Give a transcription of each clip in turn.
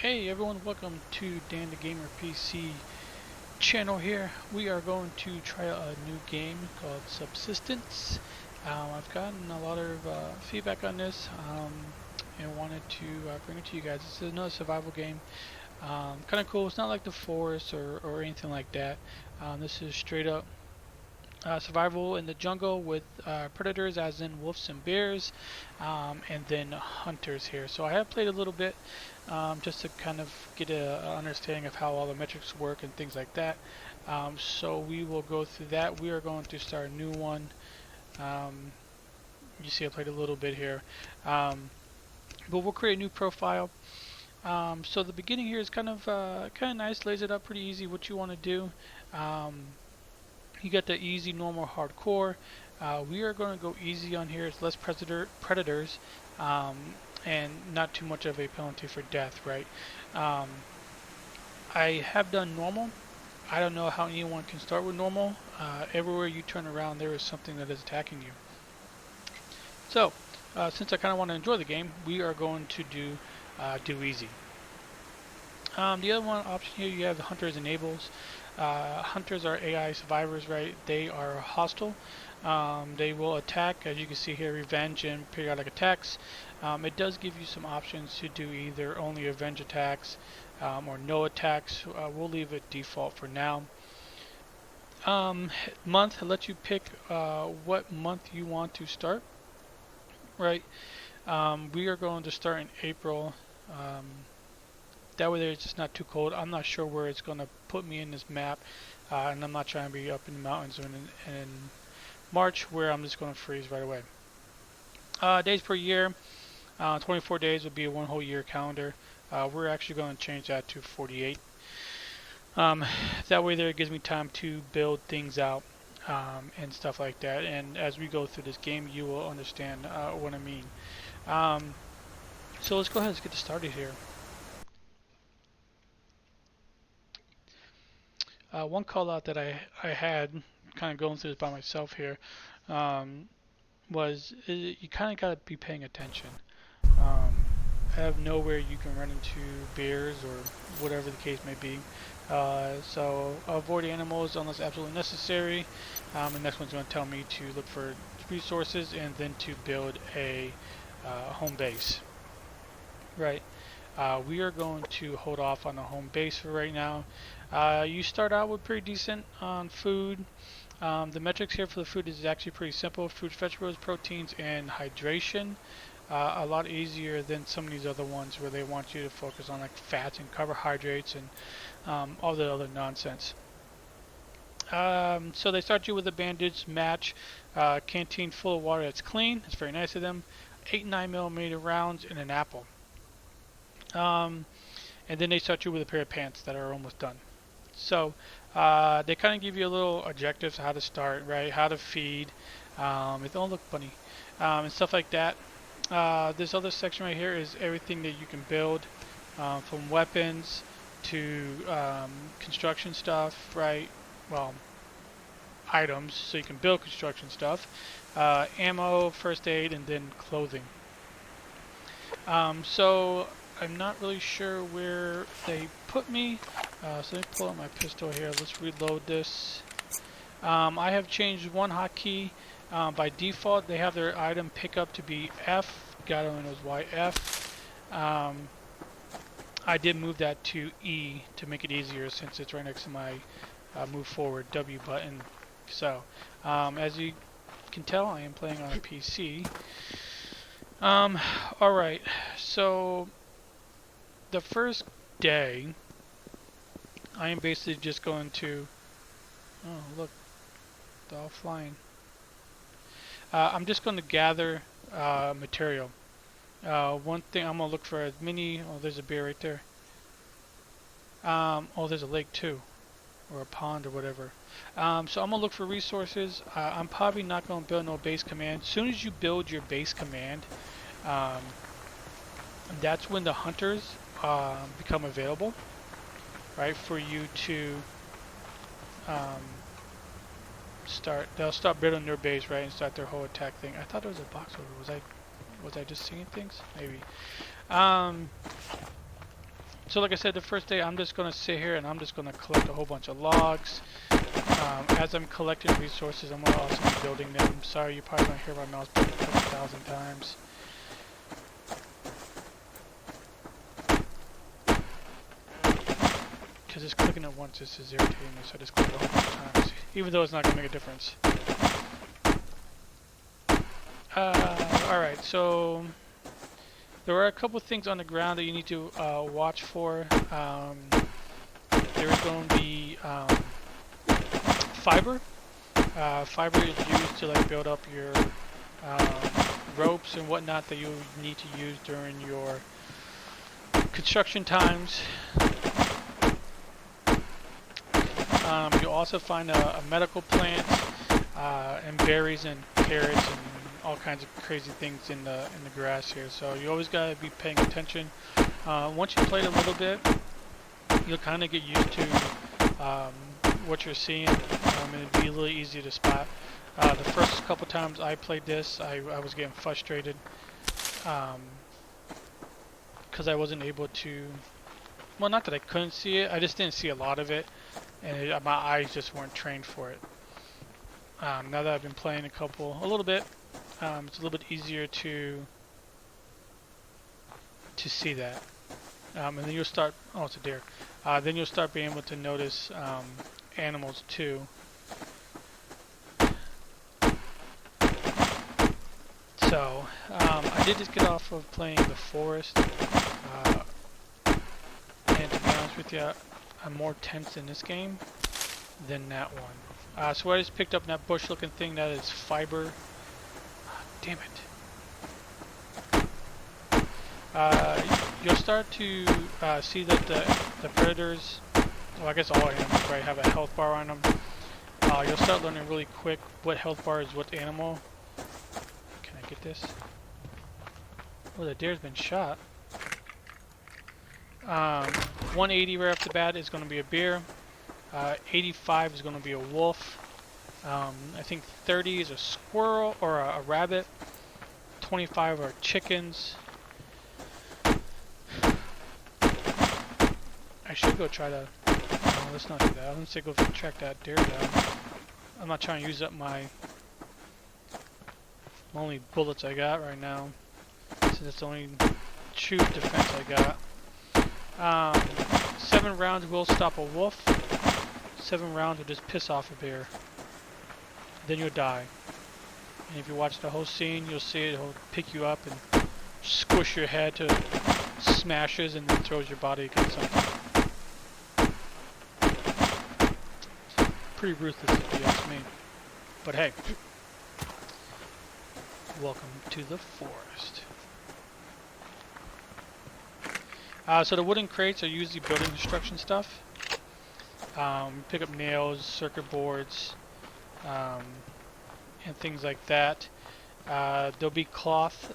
Hey everyone, welcome to Dan the Gamer PC channel here. We are going to try a new game called Subsistence. I've gotten a lot of feedback on this and wanted to bring it to you guys. This is another survival game. Kind of cool. It's not like The Forest or anything like that. This is straight up survival in the jungle with predators as in wolves and bears, and then hunters here. So I have played a little bit just to kind of get an understanding of how all the metrics work and things like that. So we will go through that. We are going to start a new one. Um, you see I played a little bit here. But we'll create a new profile. So the beginning here is kind of nice, lays it up pretty easy what you want to do. You get the easy, normal, hardcore. We are going to go easy on here. It's less predators um, and not too much of a penalty for death, right? Um, I have done normal. I don't know how anyone can start with normal. Everywhere you turn around, there is something that is attacking you. So, since I kind of want to enjoy the game, we are going to do easy. The other one option here, you have the hunters enables. Hunters are AI survivors, right? They are hostile. They will attack, as you can see here, revenge and periodic attacks. It does give you some options to do either only revenge attacks or no attacks. We'll leave it default for now. Month, it lets you pick what month you want to start, right? We are going to start in April. That way there it's just not too cold. I'm not sure where it's going to put me in this map, and I'm not trying to be up in the mountains in March where I'm just going to freeze right away. Days per year, 24 days would be a one whole year calendar. We're actually going to change that to 48. That way there it gives me time to build things out and stuff like that. And as we go through this game, you will understand what I mean. So let's go ahead and get started here. One call out that I had, kind of going through this by myself here, um, was you kind of got to be paying attention. Um, I have nowhere you can run into bears or whatever the case may be. So avoid animals unless absolutely necessary. The next one's going to tell me to look for resources and then to build a home base. Right. We are going to hold off on the home base for right now. You start out with pretty decent on food. The metrics here for the food is actually pretty simple. Fruits, vegetables, proteins, and hydration. A lot easier than some of these other ones where they want you to focus on like fats and carbohydrates and all the other nonsense. So they start you with a bandage match, canteen full of water that's clean. It's very nice of them. 8 9mm rounds and an apple. And then they start you with a pair of pants that are almost done. So they kind of give you a little objectives how to start, right? How to feed. It don't look funny and stuff like that. This other section right here is everything that you can build, from weapons to construction stuff, right? Well, items, so you can build construction stuff, ammo, first aid, and then clothing. So I'm not really sure where they put me. So let me pull out my pistol here. Let's reload this. I have changed one hotkey. By default, they have their item pickup to be F. God only knows why F. I did move that to E to make it easier since it's right next to my move forward W button. So, as you can tell, I am playing on a PC. Alright, so the first day, I am basically just going to, oh look, they're all flying. I'm just going to gather material. One thing I'm going to look for as many, oh there's a bear right there. Oh there's a lake too, or a pond or whatever. So I'm going to look for resources. I'm probably not going to build no base command. As soon as you build your base command, that's when the hunters become available, right, for you to they'll start building their base, right, and start their whole attack thing. I thought there was a box over. Was I just seeing things? Maybe. So like I said, the first day I'm just going to sit here and I'm just going to collect a whole bunch of logs. As I'm collecting resources, I'm going to also be building them. Sorry, you probably don't hear my mouse click 1,000 times. Because just clicking it once is irritating me, so I just click it a whole bunch of times. Even though it's not going to make a difference. Alright, so there are a couple things on the ground that you need to watch for. There is going to be fiber. Fiber is used to like build up your ropes and whatnot that you need to use during your construction times. You'll also find a medical plant and berries and carrots and all kinds of crazy things in the grass here. So you always gotta be paying attention. Once you play it a little bit, you'll kind of get used to what you're seeing. It'll be really easy to spot. The first couple times I played this, I was getting frustrated because I wasn't able to. Well, not that I couldn't see it, I just didn't see a lot of it, and my eyes just weren't trained for it. Now that I've been playing a little bit, it's a little bit easier to see that. And then you'll start. Oh, it's a deer. Then you'll start being able to notice animals too. So I did just get off of playing the forest, and to be honest with you, I'm more tense in this game than that one. So I just picked up that bush-looking thing. That is fiber. Damn it. You'll start to see that the predators, well, I guess all animals, right, have a health bar on them. You'll start learning really quick what health bar is what animal. Can I get this? Oh, the deer's been shot. 180 right off the bat is going to be a bear. 85 is going to be a wolf. I think 30 is a squirrel or a rabbit. 25 are chickens. I should go try to. No, let's not do that. I'm gonna say go track that deer down. I'm not trying to use up my only bullets I got right now, since it's the only true defense I got. 7 rounds will stop a wolf. 7 rounds will just piss off a bear. Then you'll die. And if you watch the whole scene, you'll see it'll pick you up and squish your head to smashes and then throws your body against something. Pretty ruthless if you ask me. But hey, welcome to the forest. So the wooden crates are usually building construction stuff. Pick up nails, circuit boards, and things like that. There'll be cloth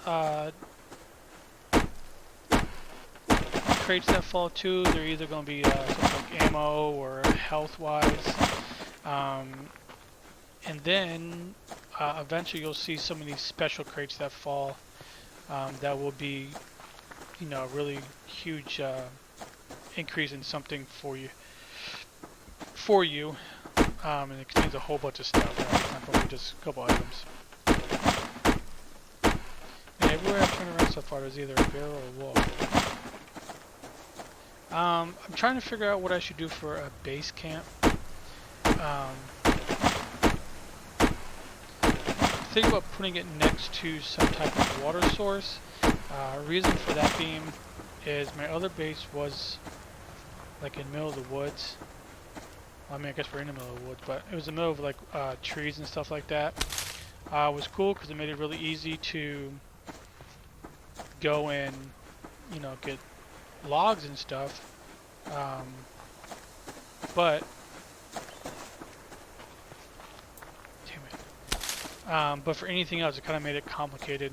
crates that fall too. They're either going to be something like ammo or health-wise. And then eventually you'll see some of these special crates that fall that will be, you know, a really huge increase in something for you. And it contains a whole bunch of stuff, right? It's not going to be just a couple items. And everywhere I turn around so far, there's either a bear or a wolf. I'm trying to figure out what I should do for a base camp. Think about putting it next to some type of water source. Reason for that being is my other base was like in the middle of the woods. I mean, I guess we're in the middle of the woods, but it was in the middle of like trees and stuff like that. It was cool because it made it really easy to go and, you know, get logs and stuff. But for anything else, it kind of made it complicated,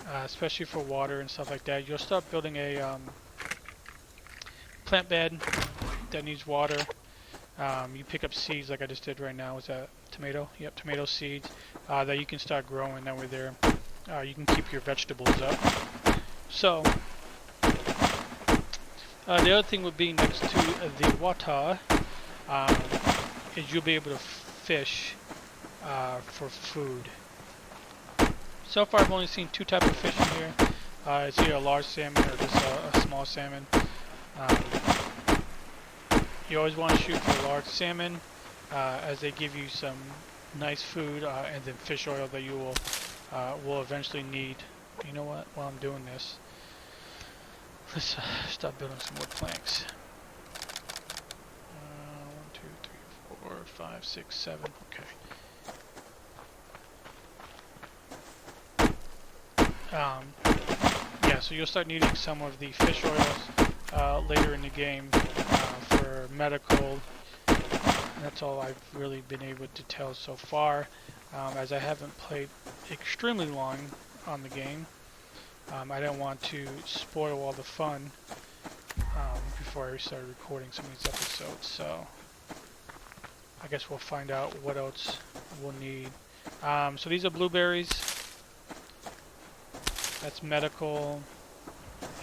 especially for water and stuff like that. You'll start building a plant bed that needs water. You pick up seeds like I just did right now. Was that tomato? Yep, tomato seeds that you can start growing. That way there, you can keep your vegetables up. So The other thing with being next to the water um, is you'll be able to fish for food. So far I've only seen two types of fish in here. It's either a large salmon or just a small salmon. You always want to shoot for large salmon as they give you some nice food and then fish oil that you will eventually need. You know what? While I'm doing this, let's start building some more planks. 1, 2, 3, 4, 5, 6, 7. Okay. Yeah, so you'll start needing some of the fish oils later in the game for medical. That's all I've really been able to tell so far, as I haven't played extremely long on the game. I didn't want to spoil all the fun before I started recording some of these episodes, so I guess we'll find out what else we'll need. So these are blueberries. That's medical.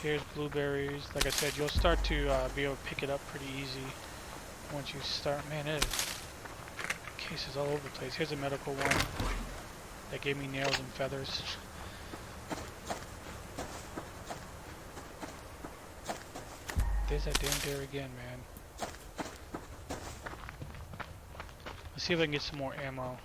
Here's blueberries. Like I said, you'll start to be able to pick it up pretty easy once you start. Man, it is cases all over the place. Here's a medical one that gave me nails and feathers. There's that damn deer again, man. Let's see if I can get some more ammo.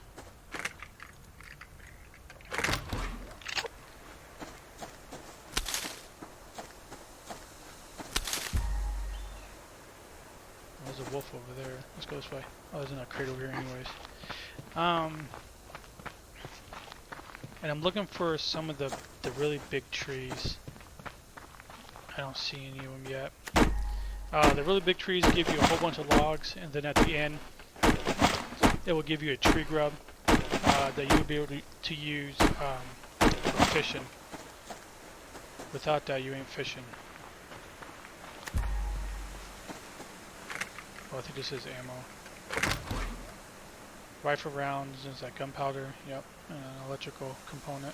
There's a wolf over there. Let's go this way. Oh, there's another crate over here anyways. And I'm looking for some of the really big trees. I don't see any of them yet. The really big trees give you a whole bunch of logs, and then at the end, it will give you a tree grub that you'll be able to use for fishing. Without that, you ain't fishing. Oh, I think this is ammo. Rifle rounds, is that gunpowder? Yep, and an electrical component.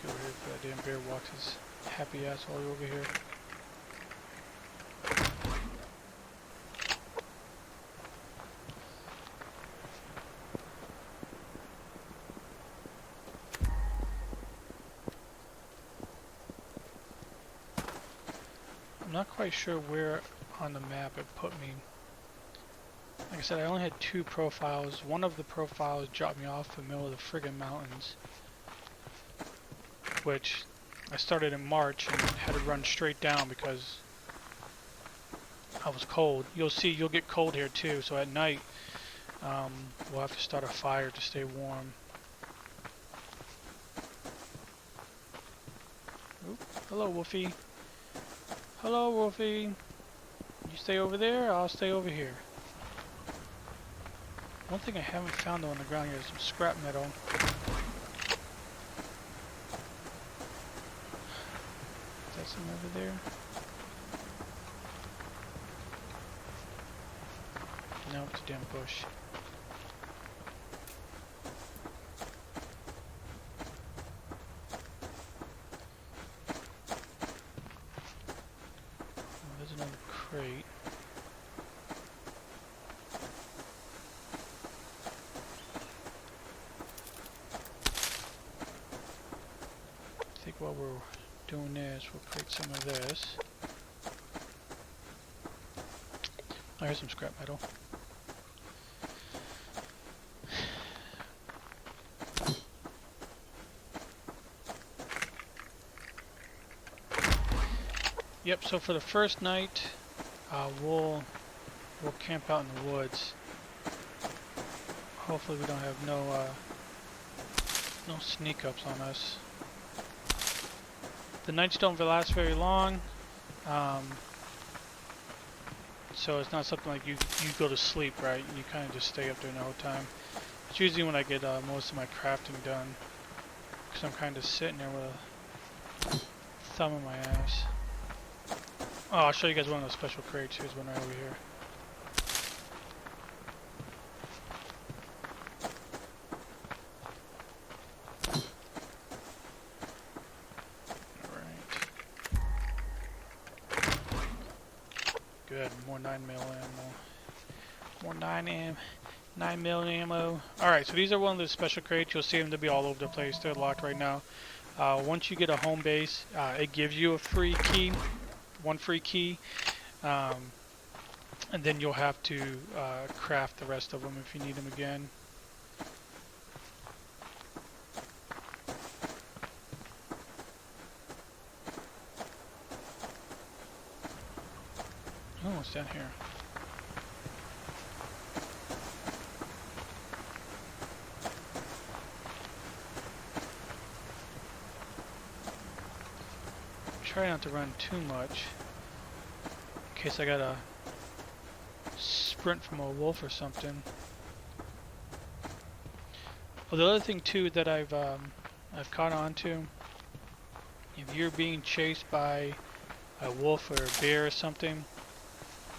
Go over here for that damn bear walks his happy ass all over here. I'm not quite sure where on the map it put me. Like I said, I only had 2 profiles. One of the profiles dropped me off in the middle of the friggin' mountains, which I started in March and had to run straight down because I was cold. You'll see, you'll get cold here too, so at night we'll have to start a fire to stay warm. Oop, hello, Wolfie. Hello, Wolfie. You stay over there, I'll stay over here. One thing I haven't found though on the ground here is some scrap metal. Is that some over there? No, it's a damn bush. Oh, there's another crate. I think while we're doing this, we'll create some of this. Oh, here's some scrap metal. Yep, so for the first night, we'll camp out in the woods. Hopefully we don't have no sneak ups on us. The nights don't last very long, so it's not something like you go to sleep, right? You kind of just stay up during the whole time. It's usually when I get most of my crafting done, because I'm kind of sitting there with a thumb in my ass. Oh, I'll show you guys one of those special crates. Here's one right over here. more 9mm ammo. More 9mm ammo. Alright, so these are one of the special crates. You'll see them to be all over the place. They're locked right now. Once you get a home base, it gives you a free key. One free key. And then you'll have to craft the rest of them if you need them again. Oh, what's down here? Try not to run too much in case I gotta sprint from a wolf or something. Well, the other thing too that I've caught on to, if you're being chased by a wolf or a bear or something,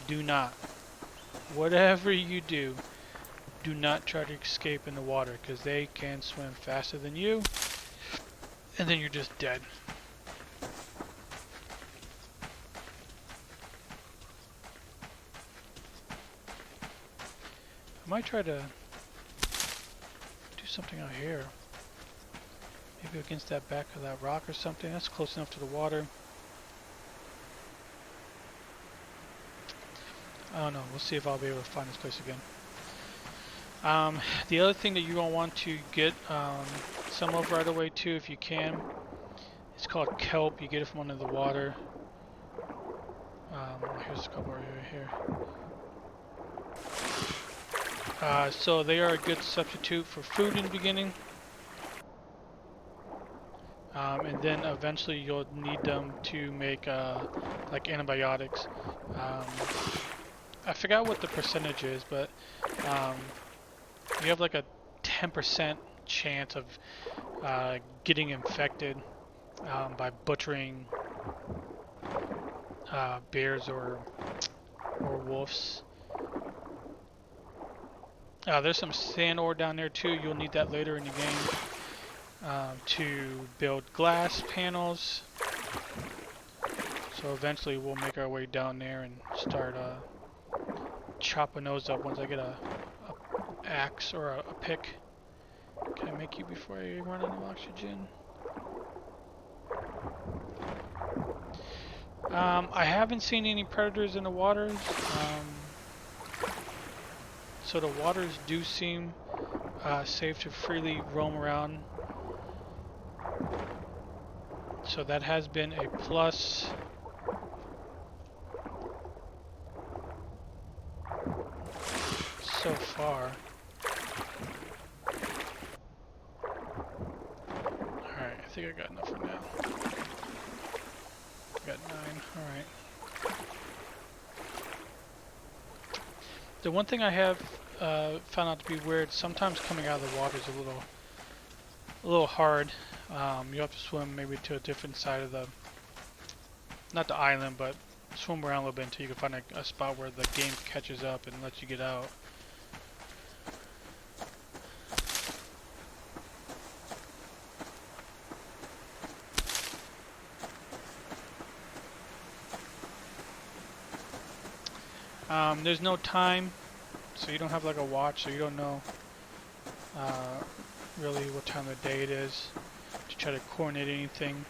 do not, whatever you do, do not try to escape in the water, because they can swim faster than you, and then you're just dead. I might try to do something out here. Maybe against that back of that rock or something. That's close enough to the water. I don't know. We'll see if I'll be able to find this place again. The other thing that you're going to want to get some of right away too, if you can, it's called kelp. You get it from under the water. Here's a couple right here. So they are a good substitute for food in the beginning. And then eventually you'll need them to make like antibiotics. I forgot what the percentage is, but you have like a 10% chance of getting infected by butchering bears or wolves. There's some sand ore down there too. You'll need that later in the game to build glass panels. So eventually we'll make our way down there and start chopping those up once I get a axe or a pick. Can I make you before I run out of oxygen? I haven't seen any predators in the waters. So the waters do seem safe to freely roam around. So that has been a plus. So far. Alright, I think I got enough for now. Got 9, alright. The one thing I have found out to be weird, sometimes coming out of the water is a little hard. You have to swim maybe to a different side of the, not the island, but swim around a little bit until you can find a spot where the game catches up and lets you get out. There's no time, so you don't have like a watch, so you don't know really what time of day it is to try to coordinate anything.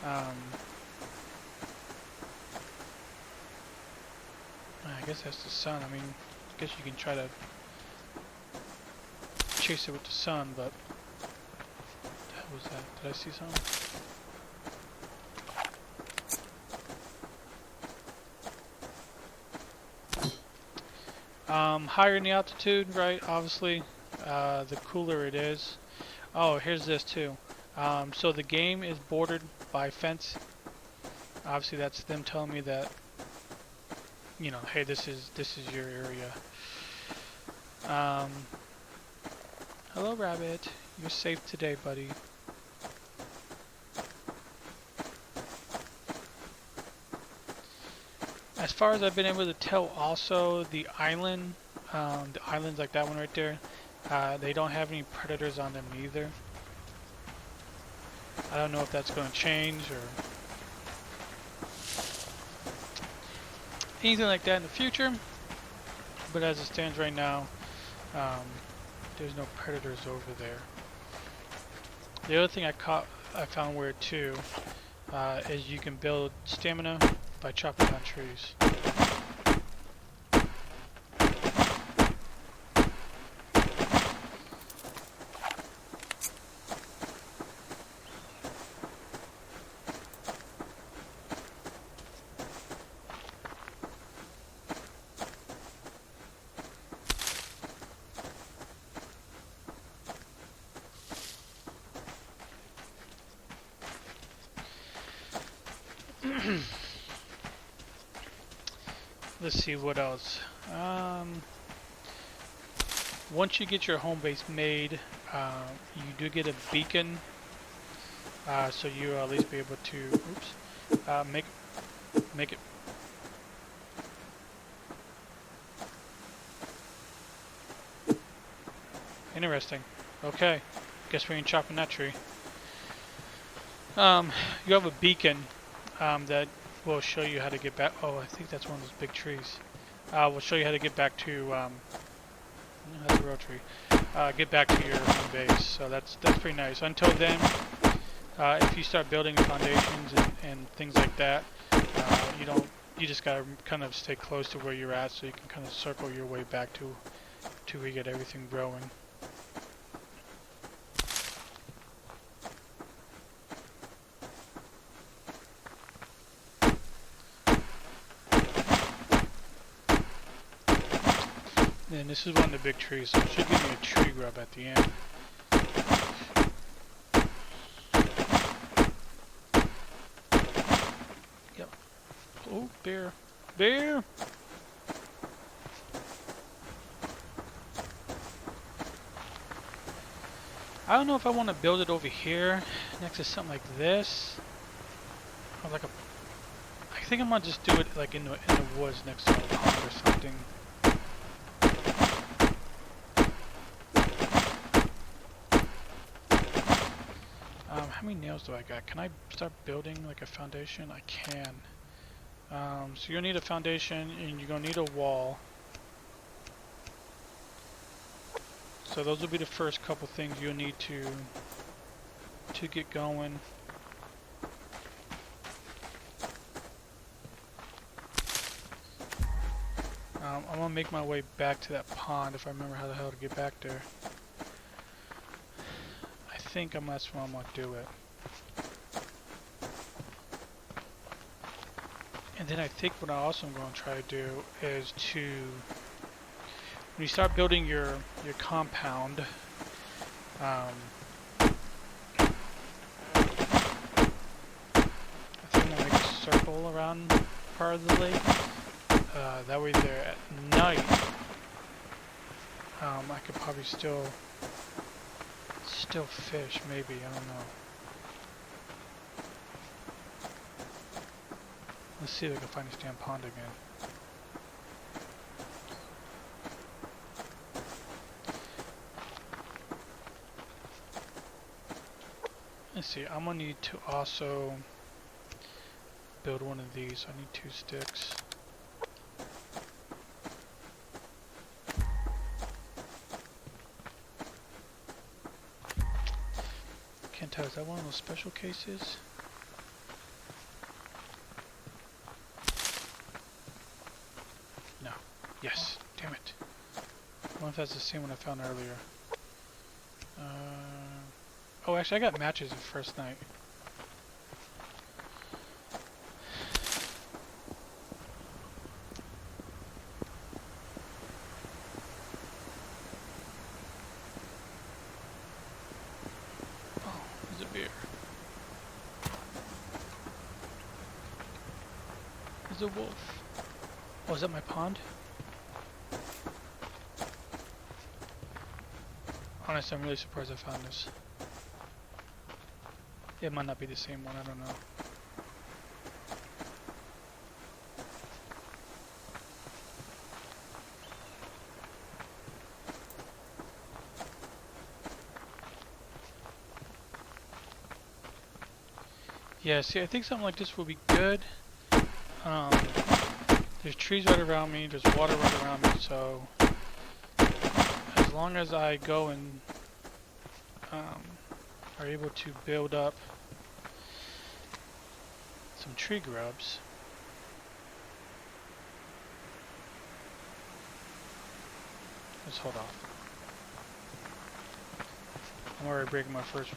I guess that's the sun. I mean, I guess you can try to chase it with the sun, but what was that? Did I see something? Higher in the altitude, right? Obviously, the cooler it is. Oh, here's this too. So the game is bordered by fence. Obviously, that's them telling me that, you know, hey, this is your area. Hello, rabbit. You're safe today, buddy. As far as I've been able to tell, also the islands like that one right there, they don't have any predators on them either. I don't know if that's going to change or anything like that in the future. But as it stands right now, um, there's no predators over there. The other thing I found weird too, is you can build stamina by chopping down trees. Let's see what else. Once you get your home base made, you do get a beacon, so you'll at least be able to, make it. Interesting. Okay, guess we ain't chopping that tree. You have a beacon that will show you how to get back. Oh, I think that's one of those big trees. We'll show you how to get back to. That's a real tree. Get back to your home base. So that's pretty nice. Until then, if you start building foundations and things like that, you just gotta kind of stay close to where you're at, so you can kind of circle your way back to where you get everything growing. And this is one of the big trees, so it should give me a tree grub at the end. Yep. Oh, bear. Bear! I don't know if I want to build it over here, next to something like this. Or like I think I'm going to just do it like in the woods next to a pond or something. How many nails do I got? Can I start building like a foundation? I can. So you'll need a foundation and you're gonna need a wall. So those will be the first couple things you'll need to get going. I'm gonna make my way back to that pond if I remember how the hell to get back there. I think that's where I'm gonna do it. And then I think what I also am going to try to do is to, when you start building your compound, I think I'm going to make a circle around part of the lake. That way there at night, I could probably still fish, maybe, I don't know. Let's see if I can find this damn pond again. Let's see, I'm gonna need to also build one of these. I need 2 sticks. Can't tell, is that one of those special cases? No. Yes, damn it. I wonder if that's the same one I found earlier. Oh, actually, I got matches the first night. Oh, there's a bear. There's a wolf. Oh, is that my pond? Honestly, I'm really surprised I found this. It might not be the same one, I don't know. Yeah, see, I think something like this will be good. There's trees right around me, there's water right around me, so as long as I go and are able to build up some tree grubs. Let's hold off. I'm already breaking my first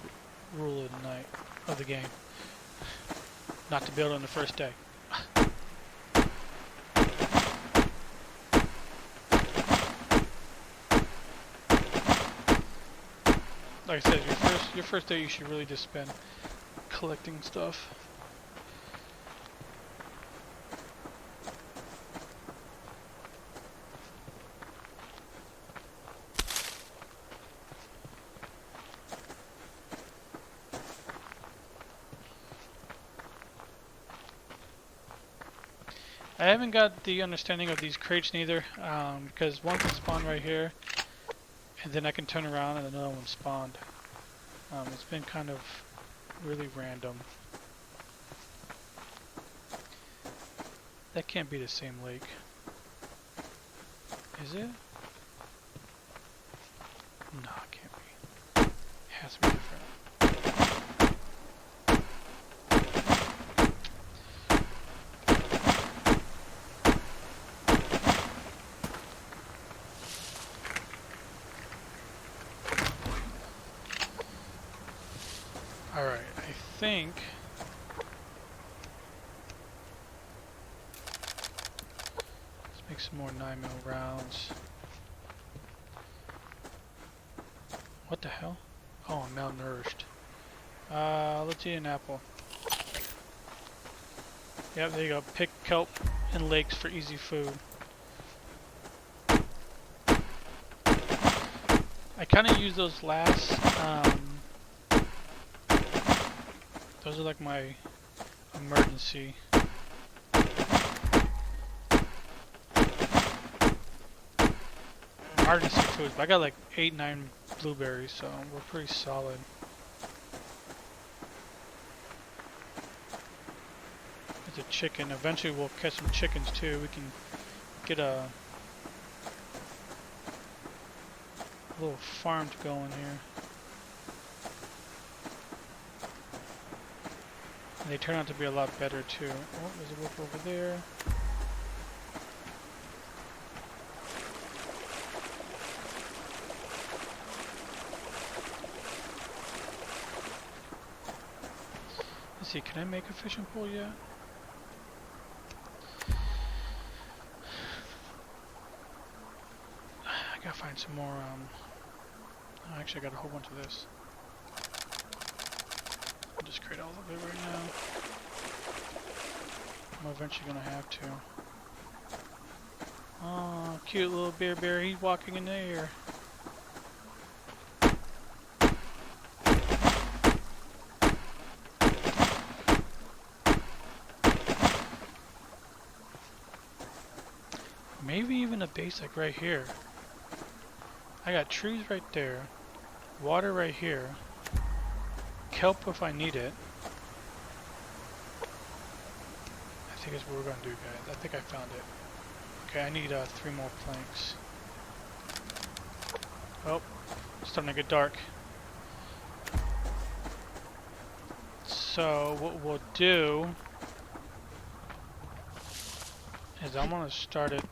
rule of the night, of the game. Not to build on the first day. Like I said, your first day you should really just spend collecting stuff. I haven't got the understanding of these crates neither, because one can spawn right here, and then I can turn around and another one spawned. It's been kind of really random. That can't be the same lake. Is it? No, it can't be. It has to be different. Alright, I think let's make some more 9mm rounds. What the hell? Oh, I'm malnourished. Let's eat an apple. Yep, there you go. Pick kelp and lakes for easy food. I kind of use those last. Those are like my emergency. Emergency foods, but I got like 8-9 blueberries, so we're pretty solid. There's a chicken. Eventually we'll catch some chickens too. We can get a little farm to go in here. And they turn out to be a lot better too. Oh, there's a wolf over there. Let's see, can I make a fishing pole yet? I gotta find some more, actually I got a whole bunch of this. I'll just create all of it right now. I'm eventually gonna have to. Oh, cute little Bearberry, he's walking in the air. Maybe even a base like right here. I got trees right there, water right here, kelp if I need it. I think that's what we're gonna do, guys. I think I found it. Okay, I need 3 more planks. Oh, it's starting to get dark. So what we'll do is I'm gonna start it.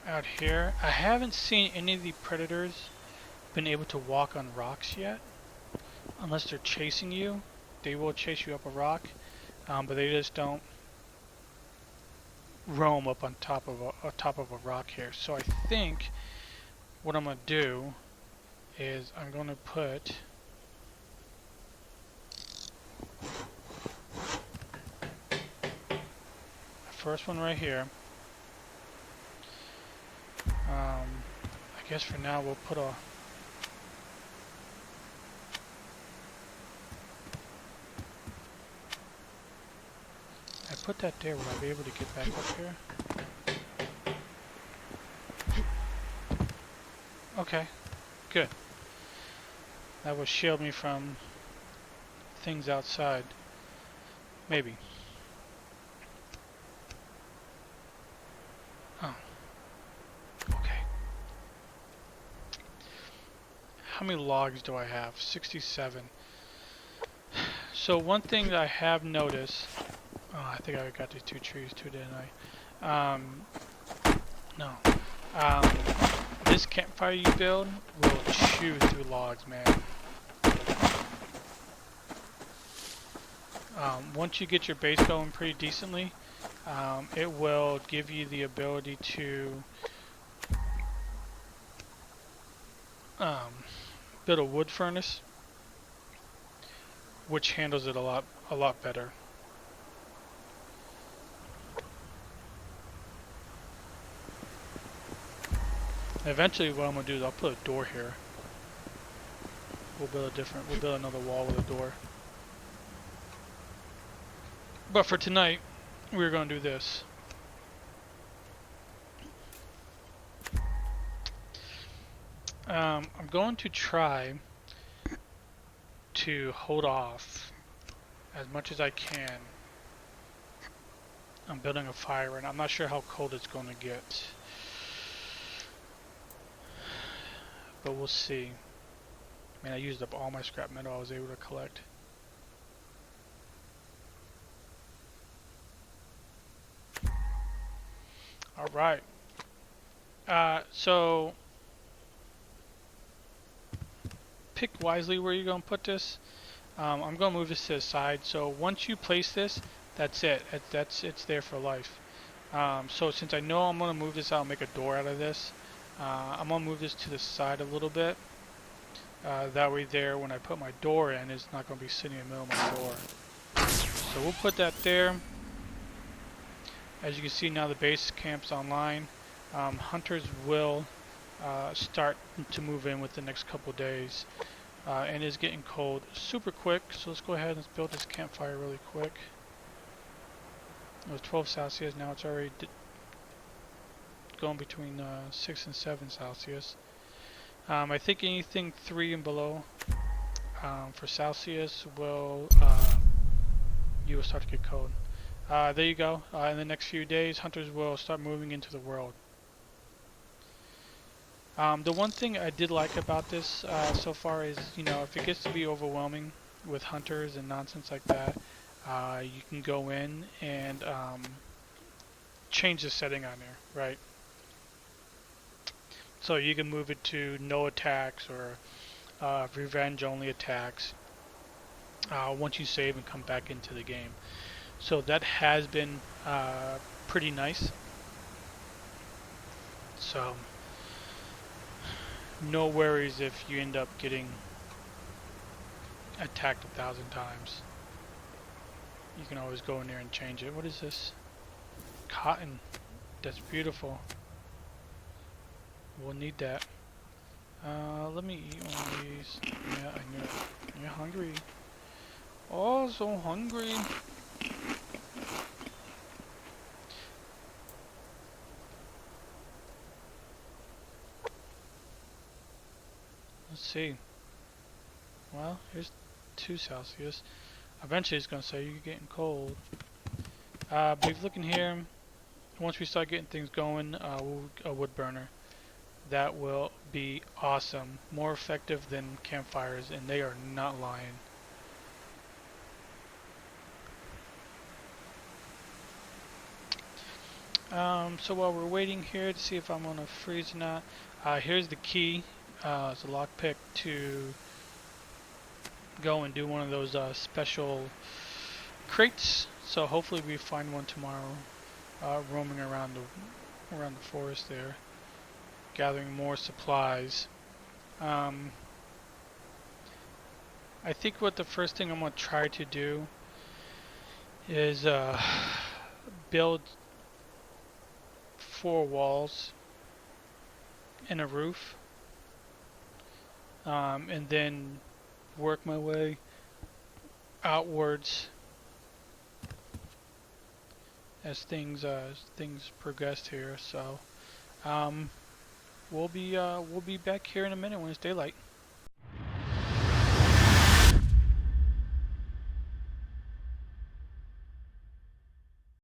Out here. I haven't seen any of the predators been able to walk on rocks yet. Unless they're chasing you. They will chase you up a rock. But they just don't roam up on top of a rock here. So I think what I'm going to do is I'm going to put the first one right here. I guess for now we'll put a I put that there, will I be able to get back up here? Okay, good. That will shield me from things outside. Maybe. Oh, okay. How many logs do I have? 67. So one thing that I have noticed, oh, I think I got these two trees too, didn't I? No. Um, this campfire you build will chew through logs, man. Once you get your base going pretty decently, it will give you the ability to build a wood furnace, which handles it a lot better. Eventually, what I'm gonna do is I'll put a door here. We'll build another wall with a door. But for tonight, we're gonna do this. I'm going to try to hold off as much as I can. I'm building a fire and I'm not sure how cold it's going to get. But we'll see. Man, I used up all my scrap metal I was able to collect. Alright. So pick wisely where you're going to put this. I'm going to move this to the side. So once you place this, that's it. It's there for life. So since I know I'm going to move this out and make a door out of this, I'm going to move this to the side a little bit. That way there, when I put my door in, it's not going to be sitting in the middle of my door. So we'll put that there. As you can see now, the base camp's online. Hunters will start to move in with the next couple days. And it's getting cold super quick, so let's go ahead and build this campfire really quick. It was 12 Celsius, now it's already going between 6 and 7 Celsius. I think anything 3 and below for Celsius will you will start to get cold. There you go. In the next few days, hunters will start moving into the world. The one thing I did like about this so far is, you know, if it gets to be overwhelming with hunters and nonsense like that, you can go in and change the setting on there, right? So you can move it to no attacks or revenge only attacks once you save and come back into the game. So that has been pretty nice. So no worries if you end up getting attacked 1,000 times. You can always go in there and change it. What is this? Cotton. That's beautiful. We'll need that. Let me eat one of these. Yeah, I knew it. You're hungry. Oh, so hungry. Let's see. Well, here's 2 Celsius. Eventually it's going to say you're getting cold. But if you look in here, once we start getting things going, a wood burner. That will be awesome. More effective than campfires, and they are not lying. So while we're waiting here to see if I'm going to freeze or not, here's the key. It's a lockpick to go and do one of those special crates. So hopefully we find one tomorrow, roaming around the forest there, gathering more supplies. I think what the first thing I'm going to try to do is build 4 walls and a roof, and then work my way outwards as things progress here. So we'll be back here in a minute when it's daylight.